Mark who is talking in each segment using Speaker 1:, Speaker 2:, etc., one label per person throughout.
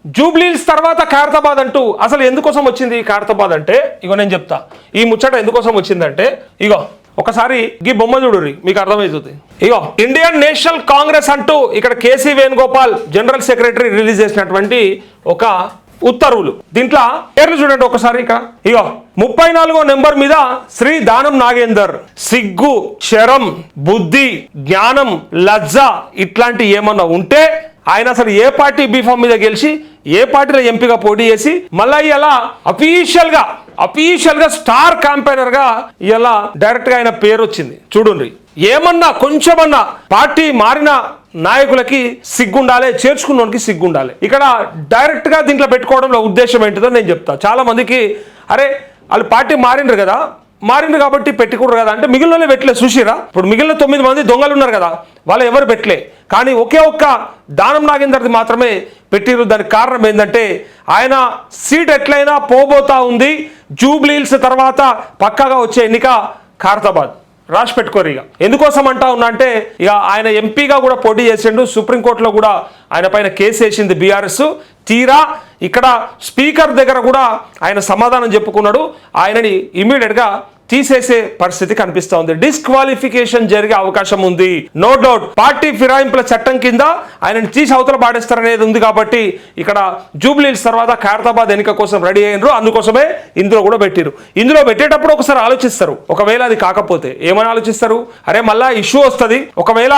Speaker 1: జూబ్లీహిల్స్ తర్వాత ఖైరతాబాద్ అంటూ అసలు ఎందుకోసం వచ్చింది ఖైరతాబాద్ అంటే ఇగో నేను చెప్తా. ఈ ముచ్చట ఎందుకోసం వచ్చిందంటే ఇగో ఒకసారి ఈ బొమ్మ చూడుర్రి మీకు అర్థమవుతుంది. ఇగో ఇండియన్ నేషనల్ కాంగ్రెస్ అంటూ ఇక్కడ KC Venugopal general secretary release చేసినటువంటి ఒక ఉత్తర్వులు. దీంట్లో పేర్లు చూడండి ఒకసారి. ఇక్కడ ఇగో 34వ నెంబర్ మీద శ్రీ దానం నాగేందర్, సిగ్గు, శరం, బుద్ధి, జ్ఞానం, లజ్జ ఇట్లాంటి ఏమన్నా ఉంటే ఆయన అసలు ఏ పార్టీ బీఫామ్ మీద గెలిచి ఏ పార్టీలో ఎంపీగా పోటీ చేసి మళ్ళీ ఇలా అఫీషియల్ గా స్టార్ క్యాంపెయినర్ గా ఇలా డైరెక్ట్ గా ఆయన పేరు వచ్చింది. చూడండి, ఏమన్నా కొంచెమన్నా పార్టీ మారిన నాయకులకి సిగ్గుండాలి, చేర్చుకున్నోనికి సిగ్గుండాలి. ఇక్కడ డైరెక్ట్ గా దీంట్లో పెట్టుకోవడంలో ఉద్దేశం ఏంటిదో నేను చెప్తా. చాలా మందికి అరే వాళ్ళు పార్టీ మారిండ్రు కాబట్టి పెట్టుకోరు కదా అంటే మిగిలిన పెట్టలే. చూసిరా, ఇప్పుడు మిగిలిన 9 మంది దొంగలు ఉన్నారు కదా, వాళ్ళు ఎవరు పెట్టలే. కానీ ఒకే ఒక్క దానం నాగేందర్ది మాత్రమే పెట్టిరు. దానికి కారణం ఏంటంటే ఆయన సీట్ ఎట్లయినా పోబోతా ఉంది. జూబ్లీహిల్స్ తర్వాత పక్కాగా వచ్చే ఎన్నిక ఖైరతాబాద్. రాసి పెట్టుకోరు. ఇక ఎందుకోసం అంటా ఉన్నా అంటే ఇక ఆయన ఎంపీగా కూడా పోటీ చేసిండు. సుప్రీంకోర్టులో కూడా ఆయన పైన కేసు వేసింది బీఆర్ఎస్. తీరా ఇక్కడ స్పీకర్ దగ్గర కూడా ఆయన సమాధానం చెప్పుకున్నాడు. ఆయనని ఇమీడియట్గా తీసేసే పరిస్థితి కనిపిస్తా ఉంది. డిస్క్వాలిఫికేషన్ జరిగే అవకాశం ఉంది. నో డౌట్ పార్టీ ఫిరాయింపుల చట్టం కింద ఆయనని తీసి అవతల పాడేస్తారనేది ఉంది. కాబట్టి ఇక్కడ జూబ్లీహిల్స్ తర్వాత ఖైరతాబాద్ ఎన్నిక కోసం రెడీ అయినరు. అందుకోసమే ఇందులో కూడా పెట్టిరు. ఇందులో పెట్టేటప్పుడు ఒకసారి ఆలోచిస్తారు. ఒకవేళ అది కాకపోతే ఏమని ఆలోచిస్తారు, అరే మళ్ళా ఇష్యూ వస్తుంది. ఒకవేళ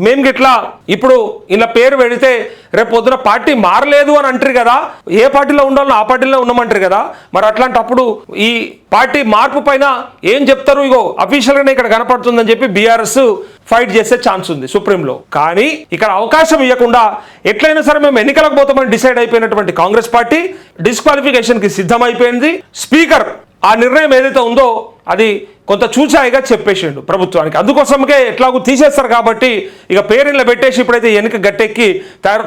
Speaker 1: మేము గిట్లా ఇప్పుడు ఇలా పేరు పెడితే రేపు పొద్దున పార్టీ మారలేదు అని అంటారు కదా, ఏ పార్టీలో ఉండాలో ఆ పార్టీలో ఉండమంటారు కదా. మరి అట్లాంటప్పుడు ఈ పార్టీ మార్పు పైన ఏం చెప్తారు? ఇగో అఫీషియల్ గానే ఇక్కడ కనపడుతుందని చెప్పి బీఆర్ఎస్ ఫైట్ చేసే ఛాన్స్ ఉంది సుప్రీంలో. కానీ ఇక్కడ అవకాశం ఇవ్వకుండా ఎట్లయినా సరే మేము ఎన్నికలకు పోతామని డిసైడ్ అయిపోయినటువంటి కాంగ్రెస్ పార్టీ డిస్క్వాలిఫికేషన్ కి సిద్ధమైపోయింది. స్పీకర్ ఆ నిర్ణయం ఏదైతే ఉందో అది కొంత చూచాయిగా చెప్పేసిండు ప్రభుత్వానికి. అందుకోసమే ఎట్లాగూ తీసేస్తారు కాబట్టి ఇక పేరులో పెట్టేసి ఇప్పుడైతే ఎన్నిక గట్టెక్కి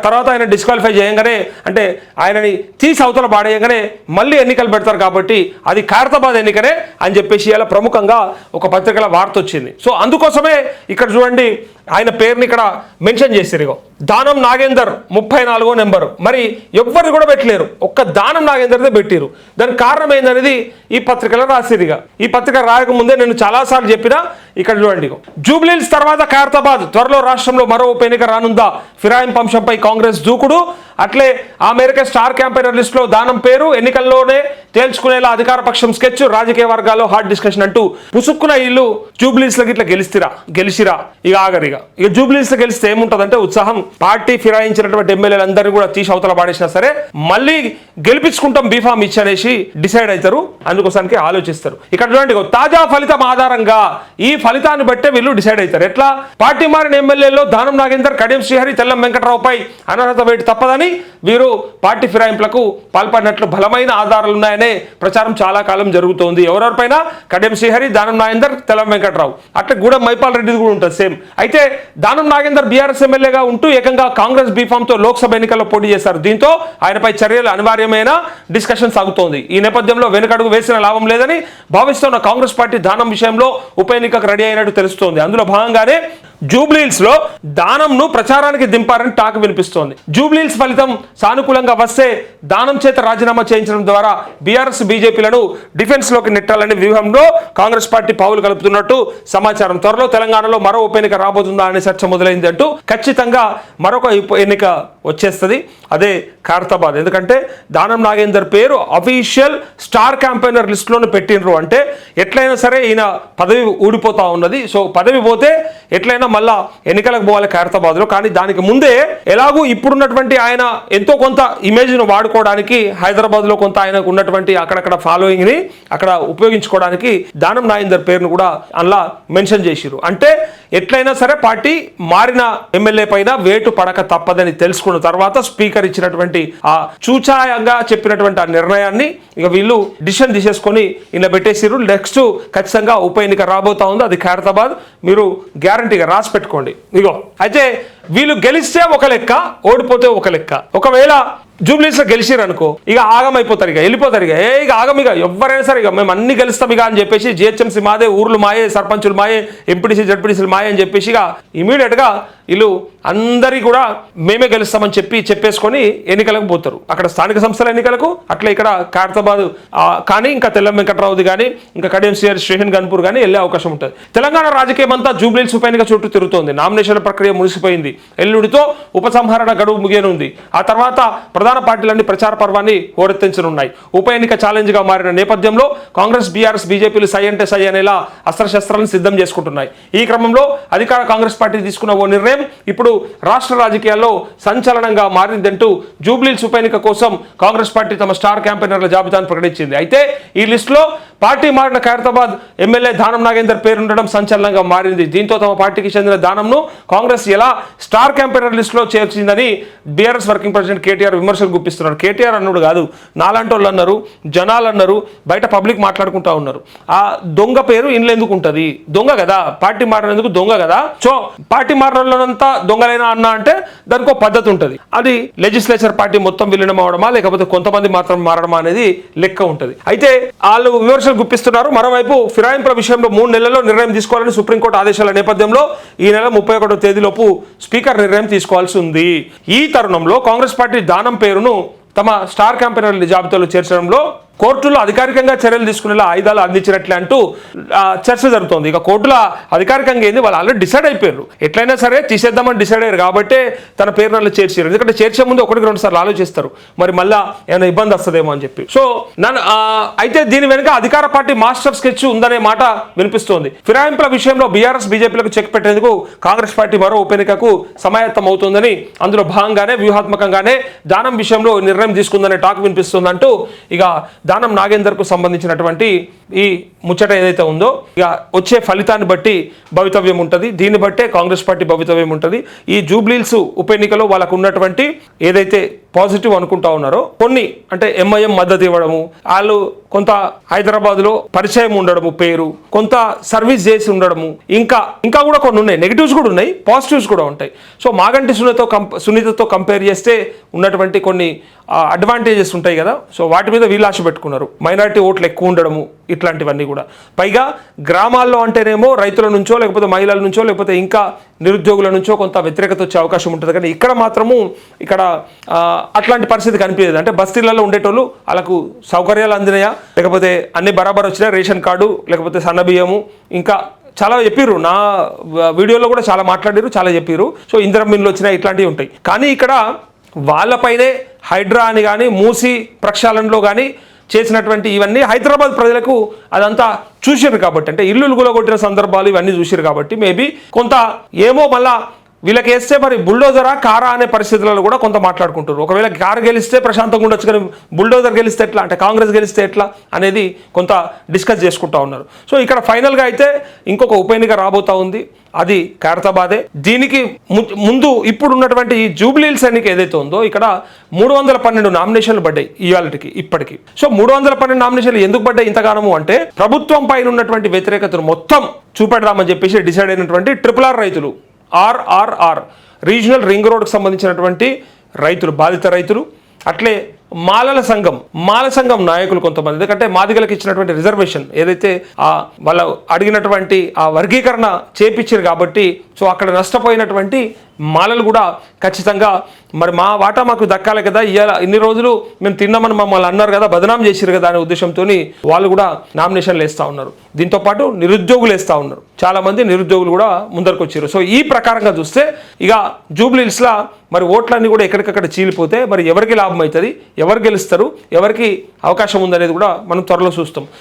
Speaker 1: తర్వాత ఆయన డిస్క్వాలిఫై చేయగానే అంటే ఆయనని తీసి అవతల పాడేయగానే మళ్ళీ ఎన్నికలు పెడతారు. కాబట్టి అది ఖైరతాబాద్ ఎన్నికనే అని చెప్పేసి ఇలా ప్రముఖంగా ఒక పత్రికల వార్త వచ్చింది. సో అందుకోసమే ఇక్కడ చూడండి ఆయన పేరుని ఇక్కడ మెన్షన్ చేశారు. ఇగో దానం నాగేందర్ 34వ నెంబరు. మరి ఎవ్వరు కూడా పెట్టలేరు, ఒక్క దానం నాగేందర్దే పెట్టిరు. దానికి కారణం ఏందనేది ఈ పత్రికలో రాసిరిగా. ఈ పత్రిక రాయకముందే నేను చాలాసార్లు చెప్పినా ఇక్కడ చూడండి. జూబ్లీహిల్స్ తర్వాత ఖైరతాబాద్, త్వరలో రాష్ట్రంలో మరో ఉప ఎన్నిక రానుందా? ఫిరాయింపు అంశంపై కాంగ్రెస్ దూకుడు. అట్లే ఆ మేరకు స్టార్ క్యాంపెయినర్ లిస్ట్ లో దానం పేరు ఎన్నికల్లోనే తేల్చుకునేలా అధికార పక్షం స్కెచ్, రాజకీయ వర్గాల్లో హాట్ డిస్కషన్ అంటూ పుసుక్కున ఇల్లు జూబ్లీహిల్స్ లకి ఇట్లా గెలిచిరా ఇక ఆగరిగా. ఇక జూబ్లీహిల్స్ లో గెలిస్తే ఏముంటదంటే ఉత్సాహం. పార్టీ ఫిరాయించినటువంటి ఎమ్మెల్యేలందరినీ కూడా తీసి అవతల పాడేసినా సరే మళ్ళీ గెలిపించుకుంటాం బీఫామ్ ఇచ్చనేసి డిసైడ్ అవుతారు. అందుకోసానికి ఆలోచిస్తారు. ఇక్కడ చూడండి, తాజా ఫలితం ఆధారంగా ఈ ఫలితాన్ని బట్టే వీళ్ళు డిసైడ్ అవుతారు. ఎట్లా? పార్టీ మారిన ఎమ్మెల్యేలో దానం నాగేందర్, కడియం శ్రీహరి, తెల్లం వెంకటరావుపై అనర్హత వేటు తప్పదని వీరు పార్టీ ఫిరాయింపులకు పాల్పడినట్లు బలమైన ఆధారాలు ఉన్నాయనే ప్రచారం చాలా కాలం జరుగుతోంది. ఎవరెవరిపైన? కడియం శ్రీహరి, దానం నాగేందర్, తెల్లం వెంకటరావు. అట్లా గూడెం మైపాల్ రెడ్డి కూడా ఉంటుంది సేమ్. అయితే దానం నాగేందర్ బీఆర్ఎస్ ఎమ్మెల్యేగా ఉంటూ ఏకంగా కాంగ్రెస్ బీఫామ్ తో లోక్సభ ఎన్నికల్లో పోటీ చేశారు. దీంతో ఆయనపై చర్యలు అనివార్యమైన డిస్కషన్ సాగుతోంది. ఈ నేపథ్యంలో వెనుకడుగు వేసిన లాభం లేదని భావిస్తున్న కాంగ్రెస్ పార్టీ దానం విషయంలో ఉప ఎన్నికకు రెడీ అయినట్టు తెలుస్తోంది. అందులో భాగంగానే జూబ్లీహిల్స్ లో దానంను ప్రచారానికి దింపారని టాక్ వినిపిస్తోంది. జూబ్లీహిల్స్ ఫలితం సానుకూలంగా వస్తే దానం చేత రాజీనామా చేయించడం ద్వారా బీఆర్ఎస్ బీజేపీలను డిఫెన్స్ లోకి నెట్టాలనే వ్యూహంలో కాంగ్రెస్ పార్టీ పావులు కలుపుతున్నట్టు సమాచారం. త్వరలో తెలంగాణలో మరో ఉప ఎన్నిక రాబోతుందా అనే చర్చ మొదలైంది అంటూ ఖచ్చితంగా మరొక ఉప ఎన్నిక వచ్చేస్తుంది. అదే ఖైరతాబాద్. ఎందుకంటే దానం నాగేందర్ పేరు అఫీషియల్ స్టార్ క్యాంపెయినర్ లిస్ట్ లోనే పెట్టినరు. అంటే ఎట్లయినా సరే ఈయన పదవి ఊడిపోతా ఉన్నది. సో పదవి పోతే ఎట్లయినా మళ్ళా ఎన్నికలకు పోవాలి ఖైరతాబాద్ లో. కానీ దానికి ముందే ఎలాగూ ఇప్పుడున్నటువంటి ఆయన ఎంతో కొంత ఇమేజ్ ను వాడుకోవడానికి హైదరాబాద్ లో కొంత ఆయనకు ఉన్నటువంటి అక్కడక్కడ ఫాలోయింగ్ ని అక్కడ ఉపయోగించుకోవడానికి దానం నాగేందర్ పేరును కూడా అలా మెన్షన్ చేసిరు. అంటే ఎట్లయినా సరే పార్టీ మారిన ఎమ్మెల్యే పైన వేటు పడక తప్పదని తెలుసుకున్న తర్వాత స్పీకర్ ఇచ్చినటువంటి ఆ చూచాయంగా చెప్పినటువంటి ఆ నిర్ణయాన్ని ఇక వీళ్ళు డిసిషన్ తీసేసుకొని ఇలా పెట్టేసిరు. నెక్స్ట్ ఖచ్చితంగా ఉప ఎన్నిక రాబోతా ఉంది. అది ఖైరతాబాద్. మీరు గ్యారంటీగా రాసి పెట్టుకోండి. ఇగో అయితే వీళ్ళు గెలిస్తే ఒక లెక్క, ఓడిపోతే ఒక లెక్క. ఒకవేళ జూబ్లీస్ లో గెలిచిరు అనుకో, ఇక ఆగమైపోతారు, ఇక వెళ్ళిపోతారు, ఇక ఆగం, ఇక ఎవరైనా సరే ఇక మేము అన్ని గెలుస్తాం ఇక అని చెప్పేసి జిహెచ్ఎంసీ మాదే, ఊర్లు మాయే, సర్పంచులు మాయే, ఎంపీటీసీ జడ్పీటీసీలు మాయే అని చెప్పేసి ఇక ఇమీడియట్ గా వీళ్ళు అందరి కూడా మేమే గెలుస్తామని చెప్పేసుకొని ఎన్నికలకు పోతారు. అక్కడ స్థానిక సంస్థల ఎన్నికలకు, అట్లా ఇక్కడ ఖైరతాబాద్ కానీ ఇంకా తెల్లం వెంకట్రావుది కానీ ఇంకా కడియం స్టేషన్ గన్పూర్ కానీ వెళ్ళే అవకాశం ఉంటుంది. తెలంగాణ రాజకీయం అంతా జూబ్లీహిల్స్ ఉప ఎన్నిక చుట్టూ తిరుగుతోంది. నామినేషన్ల ప్రక్రియ ముగిసిపోయింది. ఎల్లుడితో ఉపసంహరణ గడువు ముగియనుంది. ఆ తర్వాత ప్రధాన పార్టీలన్నీ ప్రచార పర్వాన్ని హోరెత్తించనున్నాయి. ఉప ఎన్నిక ఛాలెంజ్ గా మారిన నేపథ్యంలో కాంగ్రెస్, బీఆర్ఎస్, బీజేపీలు సై అంటే సై అనేలా అస్త్రశస్త్రాలను సిద్ధం చేసుకుంటున్నాయి. ఈ క్రమంలో అధికార కాంగ్రెస్ పార్టీ తీసుకున్న ఓ నిర్ణయం ఇప్పుడు రాష్ట్ర రాజకీయాల్లో సంచలనంగా మారిందంటూ జూబ్లీహిల్స్ ఉప ఎన్నిక కోసం కాంగ్రెస్ పార్టీ తమ స్టార్ క్యాంపెయినర్ల జాబితాను ప్రకటించింది. అయితే ఈ లిస్టులో పార్టీ మారిన ఖైరతాబాద్ ఎమ్మెల్యే దానం నాగేందర్ పేరుండడం సంచలనంగా మారింది. దీంతో తమ పార్టీకి చెందిన దానంను కాంగ్రెస్ ఎలా స్టార్ క్యాంపెయినర్ లిస్టులో చేర్చిందని బీఆర్ఎస్ వర్కింగ్ ప్రెసిడెంట్ కేటీఆర్ విమర్శలు గుప్పిస్తున్నారు. కేటీఆర్ అన్నాడు కాదు, నాలాంటి వాళ్ళు అన్నారు, జనాలు అన్నారు, బయట పబ్లిక్ మాట్లాడుకుంటా ఉన్నారు. ఆ దొంగ పేరు ఇంట్లో ఎందుకు ఉంటుంది? దొంగ కదా, పార్టీ మారినందుకు దొంగ కదా. సో పార్టీ మారినంతా దొంగలైనా అన్నా అంటే దానికి ఒక పద్ధతి ఉంటుంది. అది లెజిస్లేచర్ పార్టీ మొత్తం విలీనం అవడమా లేకపోతే కొంతమంది మాత్రం మారడమా అనేది లెక్క ఉంటుంది. అయితే వాళ్ళు విమర్శలు గుప్పిస్తున్నారు. మరోవైపు ఫిరాయింపుల విషయంలో 3 నెలల్లో నిర్ణయం తీసుకోవాలని సుప్రీంకోర్టు ఆదేశాల నేపథ్యంలో ఈ నెల 31వ తేదీలోపు స్పీకర్ నిర్ణయం తీసుకోవాల్సి ఉంది. ఈ తరుణంలో కాంగ్రెస్ పార్టీ దానం పేరును తమ స్టార్ క్యాంపెయినర్ల జాబితాలో చేర్చడంలో కోర్టులో అధికారికంగా చర్యలు తీసుకునేలా ఆయుధాలు అందించినట్లే అంటూ చర్చ జరుగుతోంది. ఇక కోర్టులో అధికారికంగా ఏంది, వాళ్ళు ఆల్రెడీ డిసైడ్ అయిపోయారు, ఎట్లయినా సరే తీసేద్దామని డిసైడ్ అయ్యారు కాబట్టి తన పేరును చేర్చారు. ఎందుకంటే చేర్చే ముందు 1-2 సార్లు ఆలోచిస్తారు, మరి మళ్ళా ఏమైనా ఇబ్బంది వస్తుందేమో అని చెప్పి. సో అయితే దీని వెనుక అధికార పార్టీ మాస్టర్ స్కెచ్ ఉందనే మాట వినిపిస్తోంది. ఫిరాయింపుల విషయంలో బీఆర్ఎస్, బీజేపీలకు చెక్ పెట్టేందుకు కాంగ్రెస్ పార్టీ మరో ఉప ఎన్నికకు సమాయత్తం అవుతుందని, అందులో భాగంగానే వ్యూహాత్మకంగానే దానం విషయంలో నిర్ణయం తీసుకుందనే టాక్ వినిపిస్తుందంటూ ఇక దానం నాగేందర్కు సంబంధించినటువంటి ఈ ముచ్చట ఏదైతే ఉందో ఇక వచ్చే ఫలితాన్ని బట్టి భవితవ్యం ఉంటుంది. దీన్ని బట్టే కాంగ్రెస్ పార్టీ భవితవ్యం ఉంటుంది. ఈ జూబ్లీహిల్స్ ఉప ఎన్నికలో వాళ్ళకు ఉన్నటువంటి ఏదైతే పాజిటివ్ అనుకుంటా ఉన్నారో, కొన్ని అంటే ఎంఐఎం మద్దతు ఇవ్వడము, వాళ్ళు కొంత హైదరాబాద్లో పరిచయం ఉండడము, పేరు కొంత సర్వీస్ చేసి ఉండడము, ఇంకా కూడా కొన్ని ఉన్నాయి, నెగిటివ్స్ కూడా ఉన్నాయి, పాజిటివ్స్ కూడా ఉంటాయి. సో మాగంటి సునీతతో కంపేర్ చేస్తే ఉన్నటువంటి కొన్ని అడ్వాంటేజెస్ ఉంటాయి కదా. సో వాటి మీద వీళ్ళు ఆశ పెట్టుకున్నారు. మైనారిటీ ఓట్లు ఎక్కువ ఉండడము, ఇట్లాంటివన్నీ కూడా. పైగా గ్రామాల్లో అంటేనేమో రైతుల నుంచో లేకపోతే మహిళల నుంచో లేకపోతే ఇంకా నిరుద్యోగుల నుంచో కొంత వ్యతిరేకత వచ్చే అవకాశం ఉంటుంది. కానీ ఇక్కడ మాత్రము అట్లాంటి పరిస్థితి కనిపించదు. అంటే బస్తీలలో ఉండేటోళ్ళు వాళ్ళకు సౌకర్యాలు అందినాయా, లేకపోతే అన్ని బరాబర్ వచ్చినా, రేషన్ కార్డు లేకపోతే సన్నబియ్యము, ఇంకా చాలా చెప్పిర్రు, నా వీడియోలో కూడా చాలా మాట్లాడారు, చాలా చెప్పిర్రు. సో ఇందిరమ్మిన్లు వచ్చినాయి, ఇట్లాంటివి ఉంటాయి. కానీ ఇక్కడ వాళ్ళపైనే హైడ్రా అని కానీ మూసి ప్రక్షాళనలో కానీ చేసినటువంటి ఇవన్నీ హైదరాబాద్ ప్రజలకు అదంతా చూసారు కాబట్టి, అంటే ఇల్లులు గులగొట్టిన సందర్భాలు ఇవన్నీ చూసారు కాబట్టి మేబీ కొంత ఏమో మళ్ళా వీళ్ళకి వేస్తే మరి బుల్డోజరా కారా అనే పరిస్థితులలో కూడా కొంత మాట్లాడుకుంటారు. ఒకవేళ కారు గెలిస్తే ప్రశాంతంగా ఉండొచ్చు, కానీ బుల్డోజర్ గెలిస్తే ఎట్లా, అంటే కాంగ్రెస్ గెలిస్తే ఎట్లా అనేది కొంత డిస్కస్ చేసుకుంటా ఉన్నారు. సో ఇక్కడ ఫైనల్గా అయితే ఇంకొక ఉప ఎన్నిక రాబోతా ఉంది, అది ఖైరతాబాదే. దీనికి ముందు ఇప్పుడు ఉన్నటువంటి ఈ జూబ్లీహిల్స్ ఎన్నిక ఏదైతే ఉందో ఇక్కడ 312 నామినేషన్లు పడ్డాయి ఇవాళకి ఇప్పటికి. సో 312 నామినేషన్లు ఎందుకు పడ్డాయి ఇంతగానము అంటే, ప్రభుత్వం పైన ఉన్నటువంటి వ్యతిరేకతను మొత్తం చూపెడదామని చెప్పేసి డిసైడ్ అయినటువంటి RRR రైతులు, RRR రీజనల్ రింగ్ రోడ్కి సంబంధించినటువంటి రైతులు, బాధిత రైతులు, అట్లే మాల సంఘం నాయకులు కొంతమంది. ఎందుకంటే మాదిగలకు ఇచ్చినటువంటి రిజర్వేషన్ ఏదైతే వాళ్ళు అడిగినటువంటి ఆ వర్గీకరణ చేపించారు కాబట్టి, సో అక్కడ నష్టపోయినటువంటి మాలలు కూడా ఖచ్చితంగా మరి మా వాటా మాకు దక్కాలి కదా, ఇన్ని రోజులు మేము తిన్నామని మమ్మల్ని అన్నారు కదా, బదనాం చేసిరు కదా అనే ఉద్దేశంతో వాళ్ళు కూడా నామినేషన్లు వేస్తూ ఉన్నారు. దీంతోపాటు నిరుద్యోగులు వేస్తూ ఉన్నారు, చాలామంది నిరుద్యోగులు కూడా ముందరకు వచ్చారు. సో ఈ ప్రకారంగా చూస్తే ఇక జూబ్లీహిల్స్లో మరి ఓట్లన్నీ కూడా ఎక్కడికక్కడ చీలిపోతే మరి ఎవరికి లాభం అవుతుంది, ఎవరు గెలుస్తారు, ఎవరికి అవకాశం ఉందనేది కూడా మనం త్వరలో చూస్తాం.